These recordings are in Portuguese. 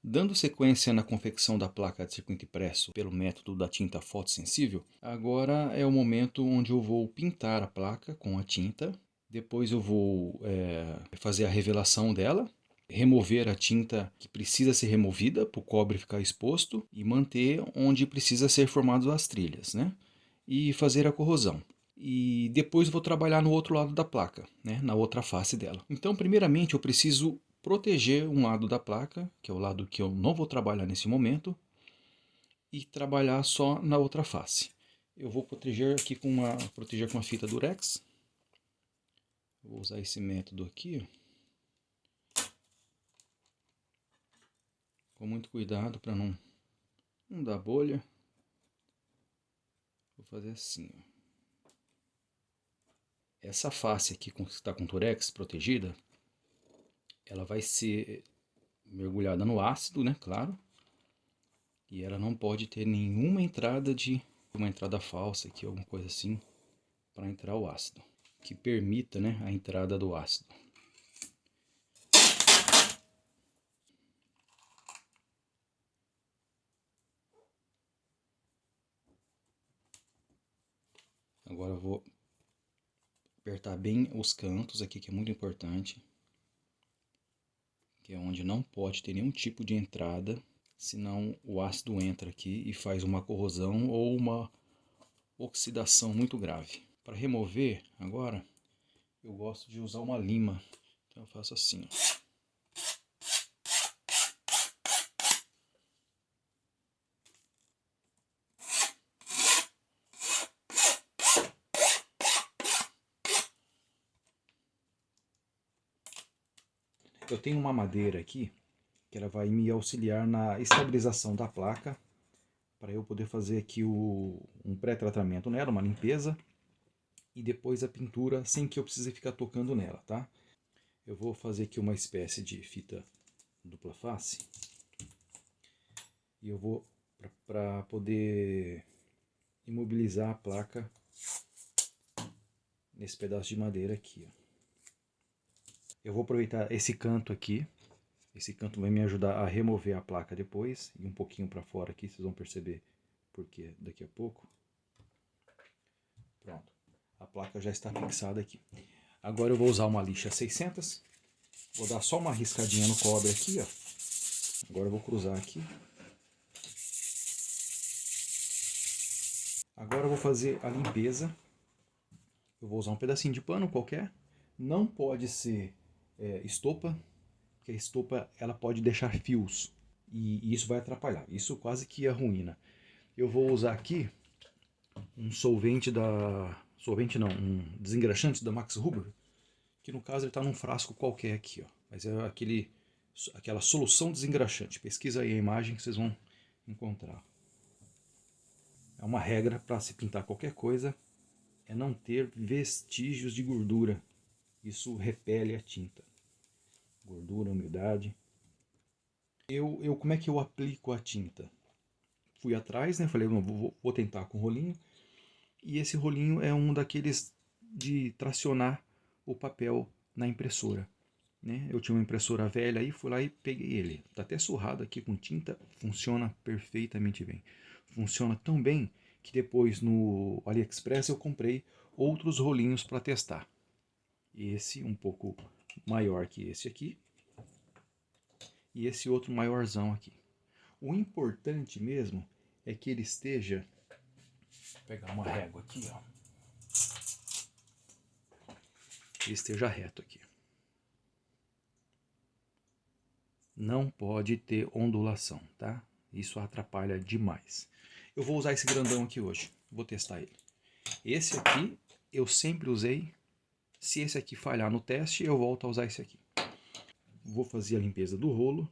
Dando sequência na confecção da placa de circuito impresso pelo método da tinta fotossensível, agora é o momento onde eu vou pintar a placa com a tinta. Depois eu vou fazer a revelação dela, remover a tinta que precisa ser removida para o cobre ficar exposto e manter onde precisa ser formadas as trilhas, né? E fazer a corrosão. E depois vou trabalhar no outro lado da placa, né? Na outra face dela. Então, primeiramente, eu preciso proteger um lado da placa, que é o lado que eu não vou trabalhar nesse momento, e trabalhar só na outra face. Eu vou proteger aqui com uma fita Durex. Vou usar esse método aqui, com muito cuidado para não dar bolha. Vou fazer assim. Essa face aqui que está com Durex protegida, ela vai ser mergulhada no ácido, né? Claro. E ela não pode ter nenhuma entrada uma entrada falsa aqui, alguma coisa assim, para entrar o ácido, que permita, né, a entrada do ácido. Agora eu vou apertar bem os cantos aqui, que é muito importante, que é onde não pode ter nenhum tipo de entrada, senão o ácido entra aqui e faz uma corrosão ou uma oxidação muito grave. Para remover, agora, eu gosto de usar uma lima, então eu faço assim, ó. Eu tenho uma madeira aqui, que ela vai me auxiliar na estabilização da placa, para eu poder fazer aqui um pré-tratamento nela, uma limpeza, e depois a pintura sem que eu precise ficar tocando nela, tá? Eu vou fazer aqui uma espécie de fita dupla face, e eu vou, para poder imobilizar a placa nesse pedaço de madeira aqui, ó. Eu vou aproveitar esse canto aqui. Esse canto vai me ajudar a remover a placa depois. E um pouquinho para fora aqui, vocês vão perceber porque daqui a pouco. Pronto. A placa já está fixada aqui. Agora eu vou usar uma lixa 600. Vou dar só uma riscadinha no cobre aqui, ó. Agora eu vou cruzar aqui. Agora eu vou fazer a limpeza. Eu vou usar um pedacinho de pano qualquer. Não pode ser estopa, porque a estopa ela pode deixar fios e isso vai atrapalhar. Isso quase que arruína. Eu vou usar aqui um solvente solvente não, um desengraxante da Max Huber, que no caso ele está num frasco qualquer aqui, ó. Mas é aquela solução desengraxante. Pesquisa aí a imagem que vocês vão encontrar. É uma regra para se pintar qualquer coisa, é não ter vestígios de gordura. Isso repele a tinta. Gordura, umidade. Como é que eu aplico a tinta? Fui atrás, né? Falei, vou tentar com rolinho. E esse rolinho é um daqueles de tracionar o papel na impressora, né? Eu tinha uma impressora velha aí, fui lá e peguei ele. Tá até surrado aqui com tinta, funciona perfeitamente bem. Funciona tão bem que depois no AliExpress eu comprei outros rolinhos para testar. Esse um pouco maior que esse aqui e esse outro maiorzão aqui. O importante mesmo é que ele esteja, vou pegar uma régua aqui, ó. Ele esteja reto aqui. Não pode ter ondulação, tá? Isso atrapalha demais. Eu vou usar esse grandão aqui hoje, vou testar ele. Esse aqui eu sempre usei. Se esse aqui falhar no teste, eu volto a usar esse aqui. Vou fazer a limpeza do rolo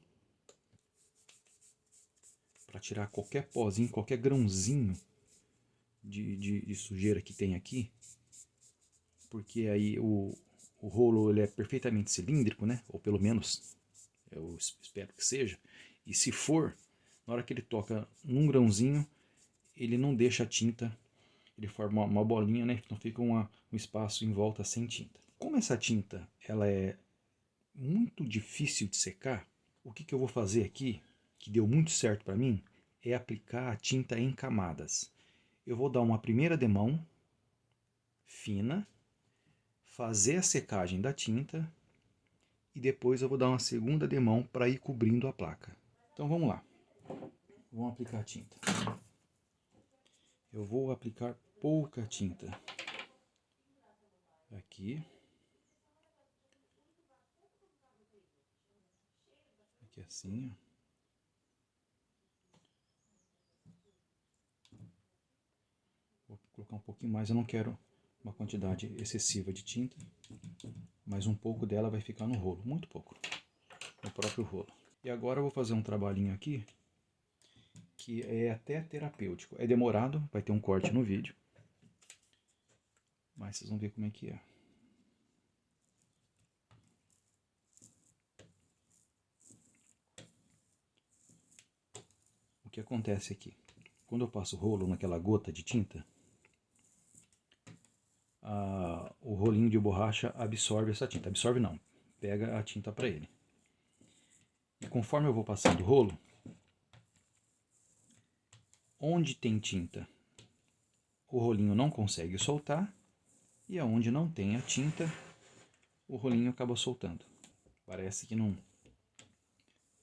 para tirar qualquer pozinho, qualquer grãozinho de sujeira que tem aqui, porque aí o rolo ele é perfeitamente cilíndrico, né? Ou pelo menos eu espero que seja. E se for, na hora que ele toca num grãozinho, ele não deixa a tinta, ele forma uma bolinha, né? Então fica um espaço em volta sem tinta. Como essa tinta ela é muito difícil de secar, o que eu vou fazer aqui? que deu muito certo para mim é aplicar a tinta em camadas. Eu vou dar uma primeira demão fina, fazer a secagem da tinta e depois eu vou dar uma segunda demão para ir cobrindo a placa. Então vamos lá. Vamos aplicar a tinta. Eu vou aplicar pouca tinta. Aqui. Aqui assim, ó. Vou colocar um pouquinho mais, eu não quero uma quantidade excessiva de tinta, mas um pouco dela vai ficar no rolo, muito pouco, no próprio rolo. E agora eu vou fazer um trabalhinho aqui, que é até terapêutico. É demorado, vai ter um corte no vídeo, mas vocês vão ver como é que é. O que acontece aqui? Quando eu passo o rolo naquela gota de tinta, o rolinho de borracha absorve essa tinta. Absorve não, pega a tinta para ele. E conforme eu vou passando o rolo, onde tem tinta, o rolinho não consegue soltar, e aonde não tem a tinta, o rolinho acaba soltando. Parece que não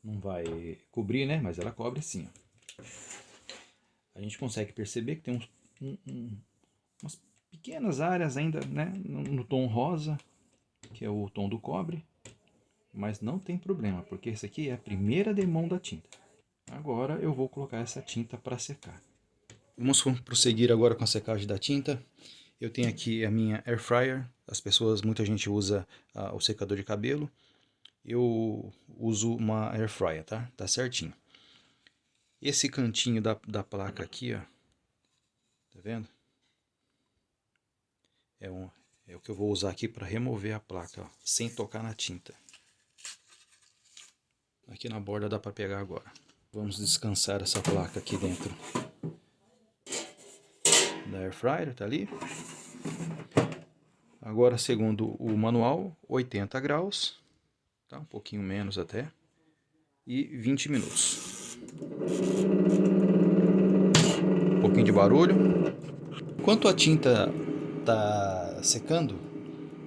vai cobrir, né? Mas ela cobre sim. A gente consegue perceber que tem umas pequenas áreas ainda, né, no tom rosa, que é o tom do cobre, mas não tem problema, porque esse aqui é a primeira demão da tinta. Agora eu vou colocar essa tinta para secar. Vamos prosseguir agora com a secagem da tinta. Eu tenho aqui a minha air fryer. Muita gente usa o secador de cabelo. Eu uso uma air fryer, tá? Tá certinho. Esse cantinho da placa aqui, ó, tá vendo? É o que eu vou usar aqui para remover a placa, ó, sem tocar na tinta. Aqui na borda dá para pegar agora. Vamos descansar essa placa aqui dentro da air fryer, tá ali. Agora, segundo o manual, 80 graus, tá? Um pouquinho menos até, e 20 minutos. Um pouquinho de barulho. Enquanto a tinta tá secando,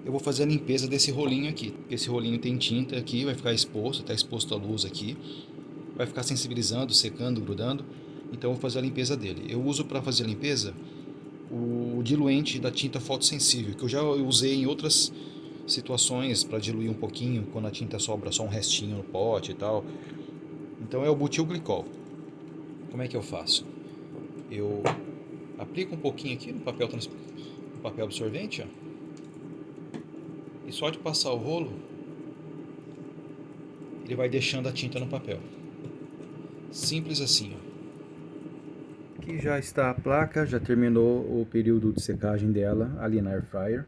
eu vou fazer a limpeza desse rolinho aqui. Esse rolinho tem tinta aqui, vai ficar exposto, tá exposto à luz aqui. Vai ficar sensibilizando, secando, grudando. Então eu vou fazer a limpeza dele. Eu uso para fazer a limpeza o diluente da tinta fotossensível, que eu já usei em outras situações para diluir um pouquinho, quando a tinta sobra só um restinho no pote e tal. Então é o butilglicol. Como é que eu faço? Eu aplico um pouquinho aqui no papel absorvente, ó, e só de passar o rolo, ele vai deixando a tinta no papel. Simples assim, ó. Aqui já está a placa, já terminou o período de secagem dela ali na air fryer.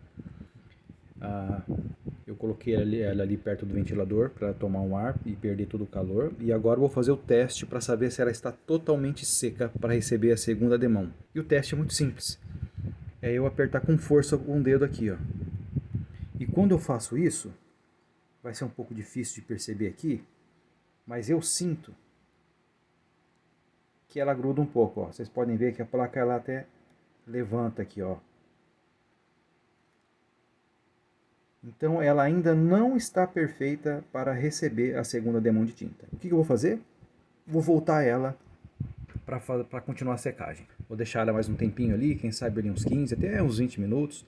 Eu coloquei ela ali perto do ventilador para tomar um ar e perder todo o calor. E agora vou fazer o teste para saber se ela está totalmente seca para receber a segunda demão. E o teste é muito simples. É eu apertar com força com o dedo aqui, ó. E quando eu faço isso, vai ser um pouco difícil de perceber aqui, mas eu sinto que ela gruda um pouco, ó. Vocês podem ver que a placa ela até levanta aqui, ó. Então ela ainda não está perfeita para receber a segunda demão de tinta. O que eu vou fazer? Vou voltar ela para continuar a secagem. Vou deixar ela mais um tempinho ali, quem sabe ali uns 15 até uns 20 minutos.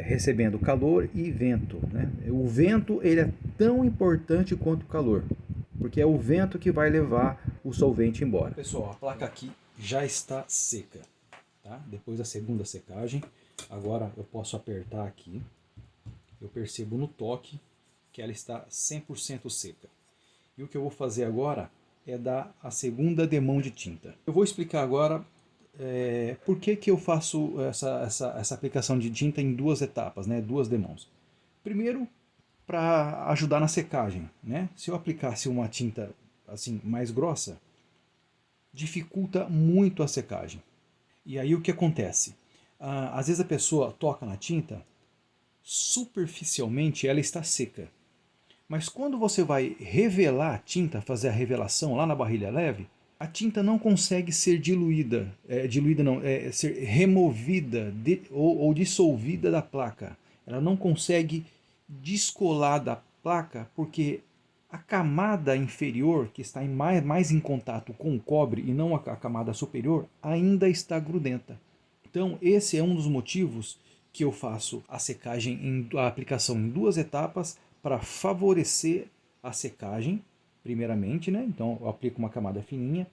Recebendo calor e vento, né? O vento ele é tão importante quanto o calor, porque é o vento que vai levar o solvente embora. Pessoal, a placa aqui já está seca, tá? Depois da segunda secagem, agora eu posso apertar aqui, eu percebo no toque que ela está 100% seca. E o que eu vou fazer agora é dar a segunda demão de tinta. Eu vou explicar agora por que eu faço essa aplicação de tinta em duas etapas, né? Duas demãos. Primeiro, para ajudar na secagem, né? Se eu aplicasse uma tinta assim mais grossa, dificulta muito a secagem. E aí o que acontece? Às vezes a pessoa toca na tinta, superficialmente ela está seca, Mas quando você vai revelar a tinta, fazer a revelação lá na barrilha leve, a tinta não consegue ser diluída, diluída não, ser removida ou dissolvida da placa. Ela não consegue descolar da placa porque a camada inferior, que está mais em contato com o cobre e não a camada superior, ainda está grudenta. Então esse é um dos motivos que eu faço a aplicação em duas etapas para favorecer a secagem, primeiramente, né? Então eu aplico uma camada fininha,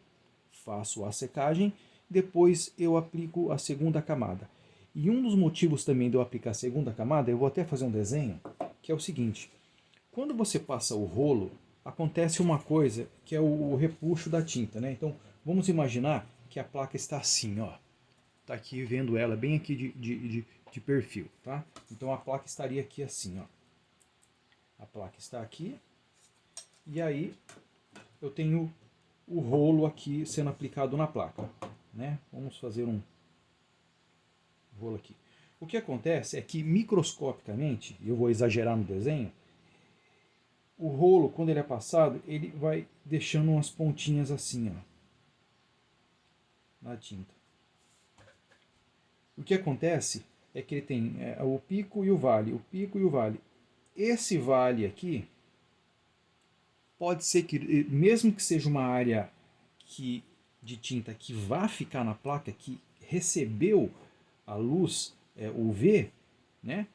faço a secagem, depois eu aplico a segunda camada. E um dos motivos também de eu aplicar a segunda camada, eu vou até fazer um desenho, que é o seguinte: quando você passa o rolo, acontece uma coisa que é o repuxo da tinta, né? Então vamos imaginar que a placa está assim, ó. Tá aqui vendo ela bem aqui de perfil, tá? Então a placa estaria aqui assim, ó. A placa está aqui e aí eu tenho o rolo aqui sendo aplicado na placa, né? Vamos fazer um rolo aqui. O que acontece é que microscopicamente, eu vou exagerar no desenho, o rolo, quando ele é passado, ele vai deixando umas pontinhas assim, ó, na tinta. O que acontece é que ele tem o pico e o vale, o pico e o vale. Esse vale aqui, pode ser que, mesmo que seja uma área de tinta que vá ficar na placa, que recebeu a luz UV, né?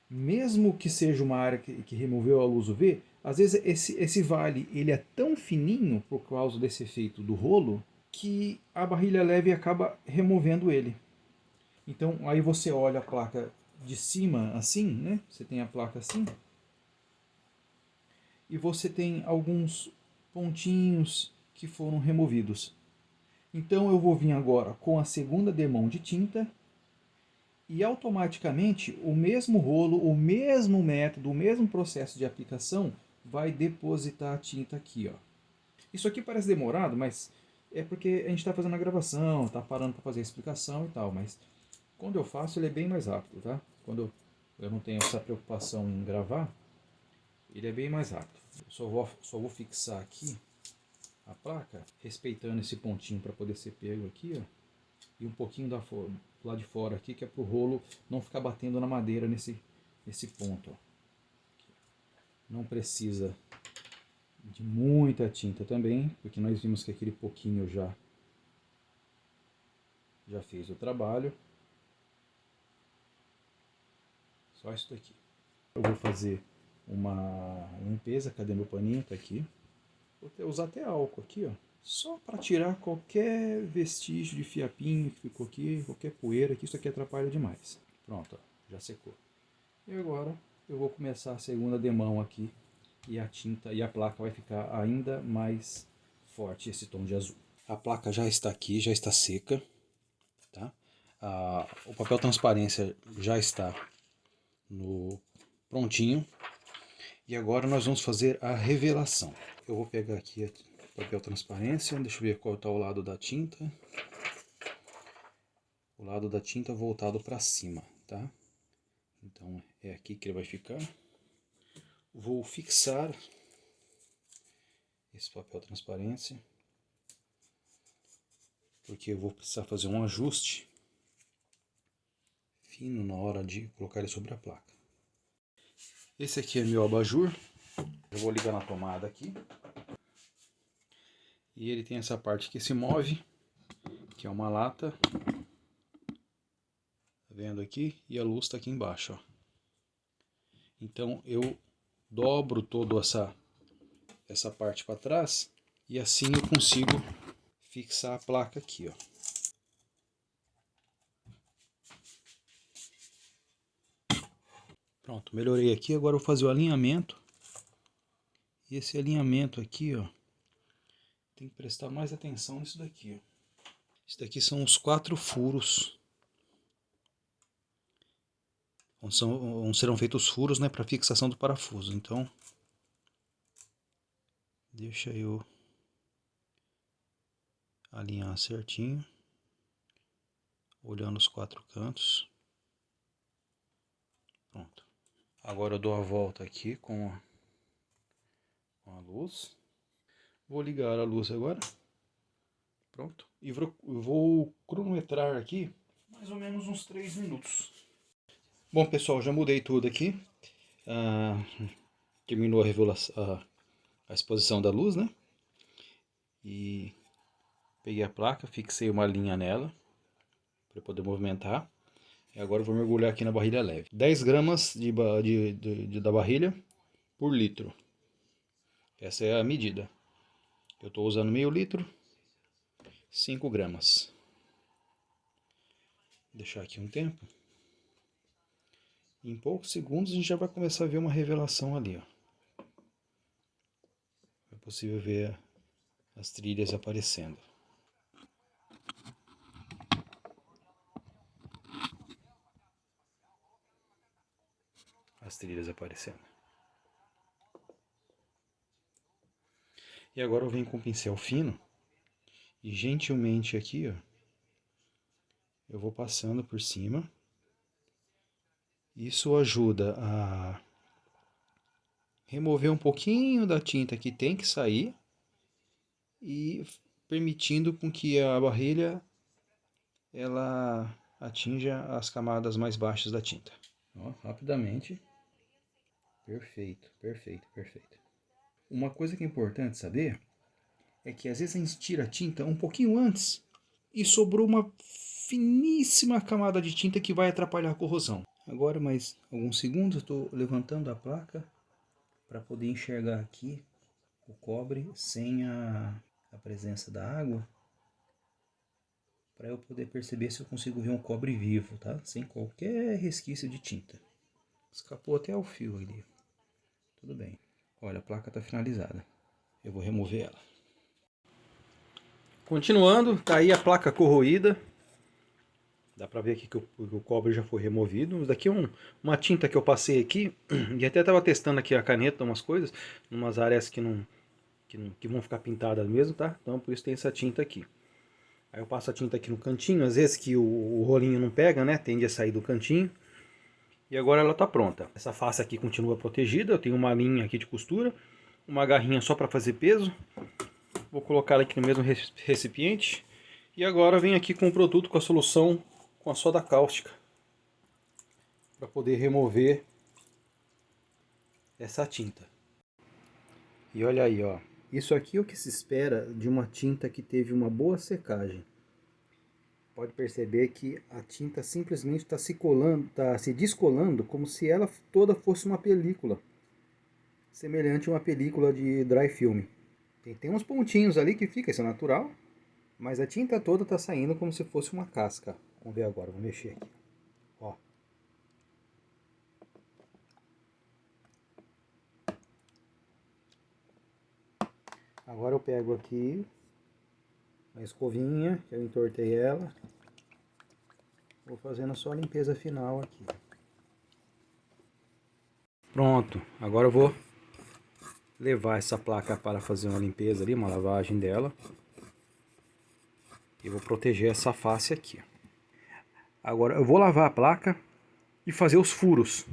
Mesmo que seja uma área que removeu a luz UV, às vezes esse vale ele é tão fininho por causa desse efeito do rolo que a barrilha leve acaba removendo ele. Então aí você olha a placa de cima assim, né? Você tem a placa assim e você tem alguns pontinhos que foram removidos. Então eu vou vir agora com a segunda demão de tinta e automaticamente o mesmo rolo, o mesmo método, o mesmo processo de aplicação vai depositar a tinta aqui, ó. Isso aqui parece demorado, mas é porque a gente está fazendo a gravação, está parando para fazer a explicação e tal, mas quando eu faço ele é bem mais rápido, tá? Quando eu não tenho essa preocupação em gravar, ele é bem mais rápido. Eu só vou fixar aqui a placa, respeitando esse pontinho para poder ser pego aqui, ó, e um pouquinho do lado de fora aqui, que é para o rolo não ficar batendo na madeira nesse ponto. Ó. Não precisa de muita tinta também, porque nós vimos que aquele pouquinho já fez o trabalho. Só isso daqui. Eu vou fazer uma limpeza, cadê meu paninho? Tá aqui. Vou usar até álcool aqui, ó. Só para tirar qualquer vestígio de fiapinho que ficou aqui, qualquer poeira, que isso aqui atrapalha demais. Pronto, ó, já secou. E agora eu vou começar a segunda demão aqui e a tinta e a placa vai ficar ainda mais forte esse tom de azul. A placa já está aqui, já está seca, tá? O papel transparência já está no prontinho. E agora nós vamos fazer a revelação. Eu vou pegar aqui o papel transparência, deixa eu ver qual está o lado da tinta. O lado da tinta voltado para cima, tá? Então é aqui que ele vai ficar. Vou fixar esse papel transparência, porque eu vou precisar fazer um ajuste fino na hora de colocar ele sobre a placa. Esse aqui é meu abajur. Eu vou ligar na tomada aqui. E ele tem essa parte que se move, que é uma lata. Tá vendo aqui? E a luz está aqui embaixo, ó. Então eu dobro toda essa parte para trás e assim eu consigo fixar a placa aqui, ó. Pronto, melhorei aqui, agora eu vou fazer o alinhamento. E esse alinhamento aqui, ó, tem que prestar mais atenção nisso daqui, ó. Isso daqui são os 4 furos. Serão feitos furos, né, para fixação do parafuso. Então, deixa eu alinhar certinho, olhando os 4 cantos. Pronto. Agora eu dou a volta aqui com com a luz. Vou ligar a luz agora. Pronto. E vou cronometrar aqui mais ou menos uns 3 minutos. Bom, pessoal, já mudei tudo aqui. Terminou a exposição da luz, né? E peguei a placa, fixei uma linha nela para poder movimentar. E agora eu vou mergulhar aqui na barrilha leve. 10 gramas da barrilha por litro. Essa é a medida. Eu estou usando meio litro, 5 gramas. Vou deixar aqui um tempo. Em poucos segundos a gente já vai começar a ver uma revelação ali, ó. É possível ver as trilhas aparecendo. As trilhas aparecendo. E agora eu venho com o pincel fino e gentilmente aqui, ó, eu vou passando por cima. Isso ajuda a remover um pouquinho da tinta que tem que sair e permitindo com que a barrilha ela atinja as camadas mais baixas da tinta. Ó, rapidamente. Perfeito, perfeito, perfeito. Uma coisa que é importante saber é que às vezes a gente tira a tinta um pouquinho antes e sobrou uma finíssima camada de tinta que vai atrapalhar a corrosão. Agora, mais alguns segundos, eu estou levantando a placa para poder enxergar aqui o cobre sem a presença da água, para eu poder perceber se eu consigo ver um cobre vivo, tá? Sem qualquer resquício de tinta. Escapou até o fio ali. Tudo bem. Olha, a placa está finalizada. Eu vou remover ela. Continuando, tá aí a placa corroída. Dá pra ver aqui que o cobre já foi removido. Isso daqui é uma tinta que eu passei aqui. E até tava testando aqui a caneta, umas coisas. Umas áreas que vão ficar pintadas mesmo, tá? Então por isso tem essa tinta aqui. Aí eu passo a tinta aqui no cantinho. Às vezes que o rolinho não pega, né? Tende a sair do cantinho. E agora ela tá pronta. Essa face aqui continua protegida. Eu tenho uma linha aqui de costura. Uma garrinha só para fazer peso. Vou colocar ela aqui no mesmo recipiente. E agora vem aqui com o produto, com a solução, com a soda cáustica, para poder remover essa tinta. E olha aí, ó. Isso aqui é o que se espera de uma tinta que teve uma boa secagem. Pode perceber que a tinta simplesmente está se colando, está se descolando como se ela toda fosse uma película. Semelhante a uma película de dry film. Tem uns pontinhos ali que fica, isso é natural. Mas a tinta toda está saindo como se fosse uma casca. Vamos ver agora, vou mexer aqui. Ó. Agora eu pego aqui a escovinha, que eu entortei ela. Vou fazendo só a limpeza final aqui. Pronto, agora eu vou levar essa placa para fazer uma limpeza ali, uma lavagem dela. E vou proteger essa face aqui. Agora eu vou lavar a placa e fazer os furos.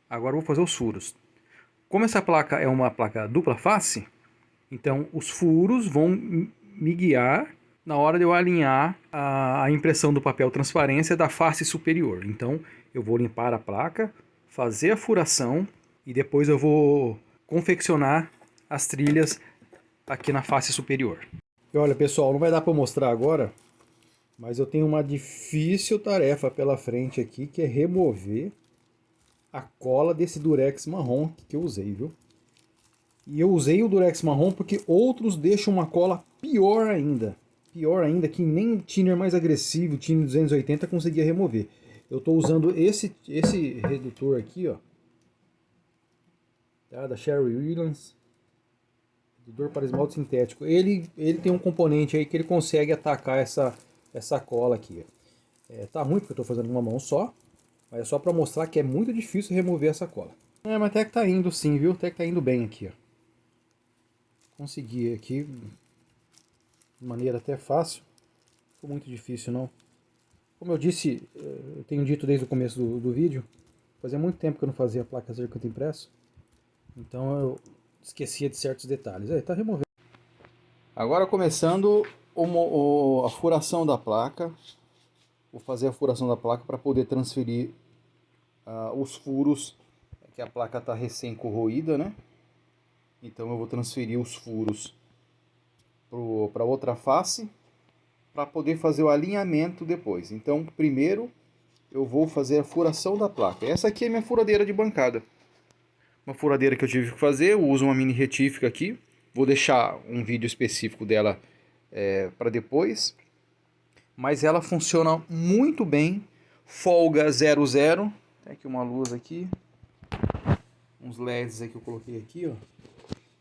Agora eu vou fazer os furos. Como essa placa é uma placa dupla face, então os furos vão me guiar na hora de eu alinhar a impressão do papel transparência da face superior. Então eu vou limpar a placa, fazer a furação e depois eu vou confeccionar as trilhas aqui na face superior. E olha, pessoal, não vai dar para mostrar agora, mas eu tenho uma difícil tarefa pela frente aqui, que é remover a cola desse durex marrom que eu usei, viu? E eu usei o durex marrom porque outros deixam uma cola pior ainda. Pior ainda, que nem o thinner mais agressivo, o thinner 280, conseguia remover. Eu estou usando esse redutor aqui, ó, tá? Da Sherwin Williams. Redutor para esmalte sintético. Ele tem um componente aí que ele consegue atacar essa cola aqui. Tá ruim porque eu estou fazendo uma mão só, mas é só para mostrar que é muito difícil remover essa cola. Mas até que tá indo sim, viu? Até que tá indo bem aqui, ó. Consegui aqui de maneira até fácil. Não ficou muito difícil não. Como eu disse, eu tenho dito desde o começo do vídeo, fazia muito tempo que eu não fazia placa circuito impresso. Então esquecia de certos detalhes. Aí, tá removendo. Agora começando a furação da placa. Vou fazer a furação da placa para poder transferir os furos, que a placa está recém corroída, né? Então eu vou transferir os furos para outra face para poder fazer o alinhamento depois. Então primeiro eu vou fazer a furação da placa. Essa aqui é minha furadeira de bancada. Uma furadeira que eu tive que fazer, eu uso uma mini retífica aqui. Vou deixar um vídeo específico dela para depois. Mas ela funciona muito bem. Folga 00. Tem aqui uma luz aqui. Uns LEDs aí que eu coloquei aqui, ó.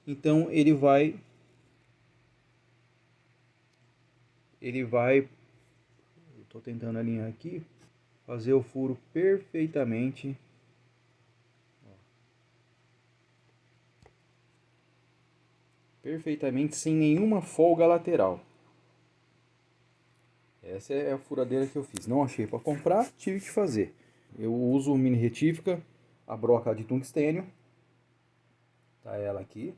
Então ele vai... Eu tô tentando alinhar aqui. Fazer o furo perfeitamente. Perfeitamente, sem nenhuma folga lateral. Essa é a furadeira que eu fiz. Não achei para comprar, tive que fazer. Eu uso mini retífica, a broca de tungstênio. Tá ela aqui.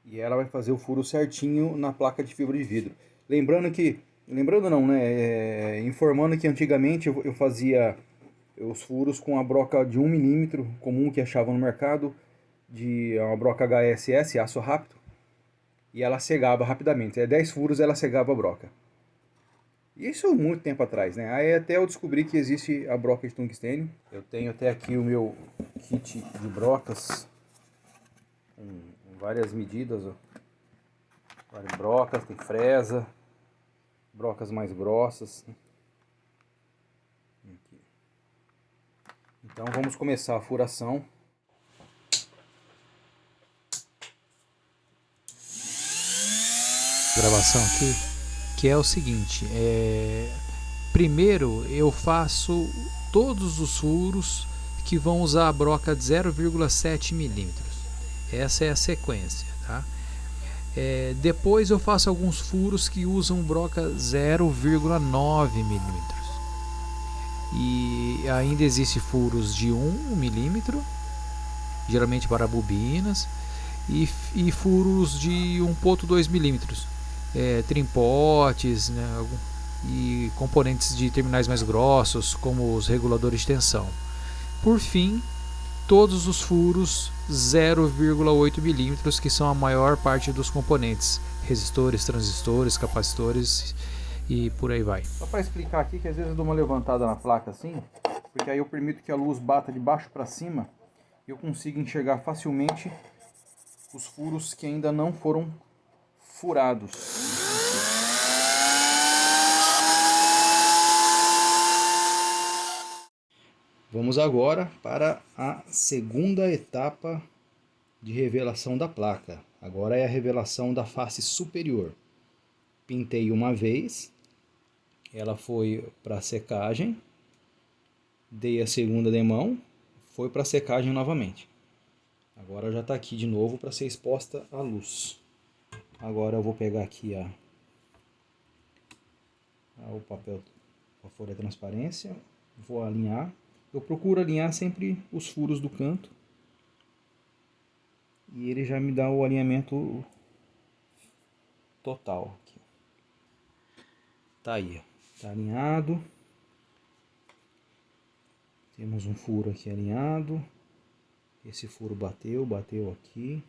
E ela vai fazer o furo certinho na placa de fibra de vidro. Lembrando não, né? Informando que antigamente eu fazia os furos com a broca de 1 milímetro comum que achava no mercado, de uma broca HSS, aço rápido, e ela cegava rapidamente. 10 furos ela cegava a broca. Isso muito tempo atrás, né? Aí até eu descobri que existe a broca de tungstênio. Eu tenho até aqui o meu kit de brocas, com várias medidas, ó. Várias brocas, tem fresa, brocas mais grossas. Aqui. Então vamos começar a furação. Gravação aqui, que é o seguinte, primeiro eu faço todos os furos que vão usar a broca de 0,7 milímetros. Essa é a sequência, tá? Depois eu faço alguns furos que usam broca 0,9 milímetros. E ainda existe furos de 1 milímetro, geralmente para bobinas, e furos de 1,2 milímetros. Trimpotes, né, e componentes de terminais mais grossos, como os reguladores de tensão. Por fim, todos os furos 0,8 milímetros, que são a maior parte dos componentes, resistores, transistores, capacitores e por aí vai. Só para explicar aqui que às vezes eu dou uma levantada na placa assim, porque aí eu permito que a luz bata de baixo para cima e eu consigo enxergar facilmente os furos que ainda não foram furados. Vamos agora para a segunda etapa de revelação da placa. Agora é a revelação da face superior. Pintei uma vez, ela foi para secagem, dei a segunda demão, foi para secagem novamente. Agora já está aqui de novo para ser exposta à luz. Agora eu vou pegar aqui o papel, a folha de transparência, vou alinhar. Eu procuro alinhar sempre os furos do canto. E ele já me dá o alinhamento total. Aqui. Tá aí, tá alinhado. Temos um furo aqui alinhado. Esse furo bateu aqui,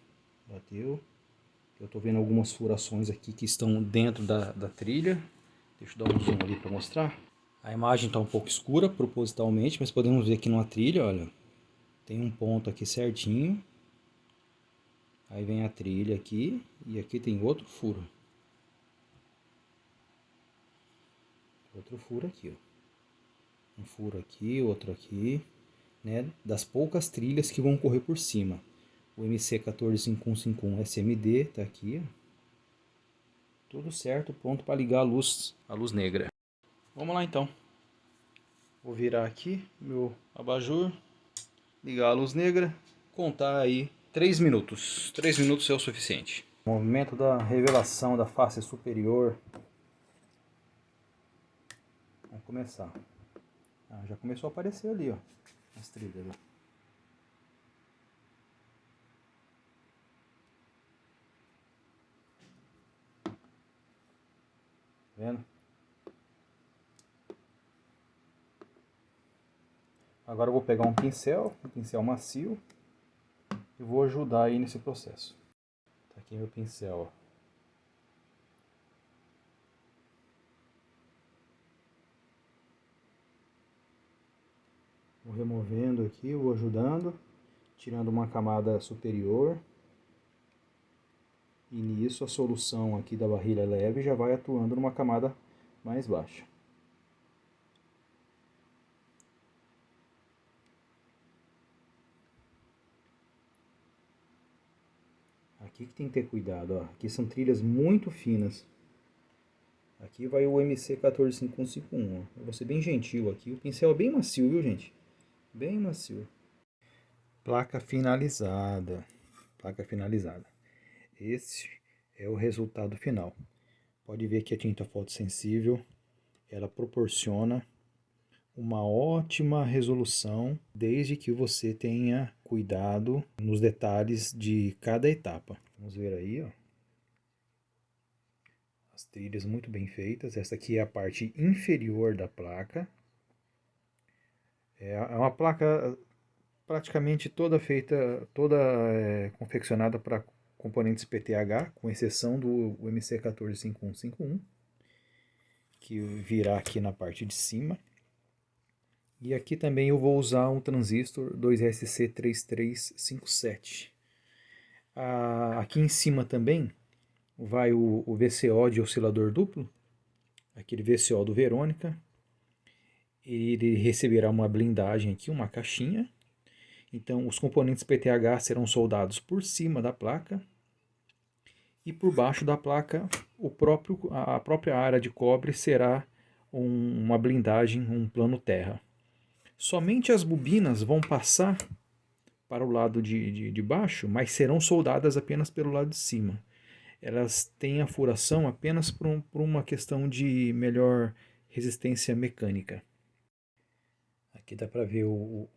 bateu. Eu tô vendo algumas furações aqui que estão dentro da trilha. Deixa eu dar um zoom ali para mostrar. A imagem está um pouco escura propositalmente, mas podemos ver aqui numa trilha, olha. Tem um ponto aqui certinho. Aí vem a trilha aqui e aqui tem outro furo. Outro furo aqui, ó. Um furo aqui, outro aqui, né? Das poucas trilhas que vão correr por cima. O MC14551 SMD tá aqui, ó. Tudo certo, pronto para ligar a luz negra. Vamos lá então. Vou virar aqui meu abajur, ligar a luz negra, contar aí 3 minutos. 3 minutos é o suficiente. Movimento da revelação da face superior. Vamos começar. Já começou a aparecer ali, ó, as trilhas. Vendo? Agora eu vou pegar um pincel macio, e vou ajudar aí nesse processo. Tá aqui meu pincel, ó. Vou removendo aqui, vou ajudando, tirando uma camada superior. E nisso a solução aqui da barrilha leve já vai atuando numa camada mais baixa. Aqui que tem que ter cuidado, ó. Aqui são trilhas muito finas. Aqui vai o MC14551, ó. Eu vou ser bem gentil aqui. O pincel é bem macio, viu, gente? Bem macio. Placa finalizada. Placa finalizada. Esse é o resultado final. Pode ver que a tinta fotossensível, ela proporciona uma ótima resolução, desde que você tenha cuidado nos detalhes de cada etapa. Vamos ver aí, ó. As trilhas muito bem feitas. Essa aqui é a parte inferior da placa. É uma placa praticamente toda feita, confeccionada para componentes PTH, com exceção do MC14551, que virá aqui na parte de cima. E aqui também eu vou usar um transistor 2SC3357. Aqui em cima também vai o VCO de oscilador duplo, aquele VCO do Verônica. Ele receberá uma blindagem aqui, uma caixinha. Então os componentes PTH serão soldados por cima da placa. E por baixo da placa, a própria área de cobre será uma blindagem, um plano terra. Somente as bobinas vão passar para o lado de baixo, mas serão soldadas apenas pelo lado de cima. Elas têm a furação apenas por uma questão de melhor resistência mecânica. Aqui dá para ver o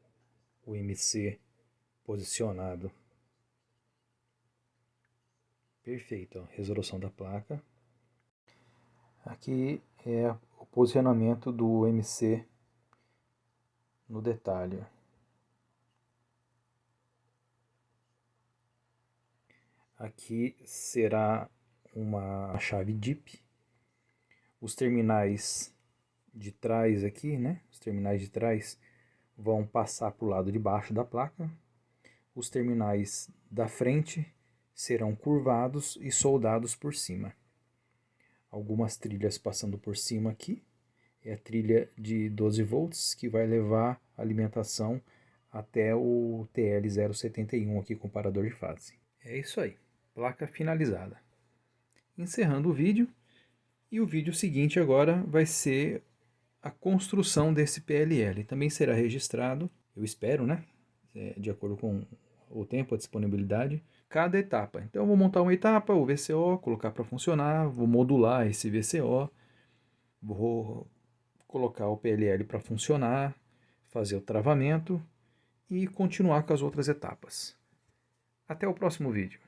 MC posicionado. Perfeito, ó, resolução da placa. Aqui é o posicionamento do MC no detalhe. Aqui será uma chave DIP. Os terminais de trás aqui, né? Os terminais de trás vão passar para o lado de baixo da placa. Os terminais da frente serão curvados e soldados por cima. Algumas trilhas passando por cima aqui. É a trilha de 12 volts que vai levar a alimentação até o TL071 aqui, comparador de fase. É isso aí, placa finalizada. Encerrando o vídeo, e o vídeo seguinte agora vai ser a construção desse PLL. Também será registrado, eu espero, né? De acordo com o tempo, a disponibilidade, cada etapa. Então eu vou montar uma etapa, o VCO, colocar para funcionar, vou modular esse VCO, vou colocar o PLL para funcionar, fazer o travamento e continuar com as outras etapas. Até o próximo vídeo.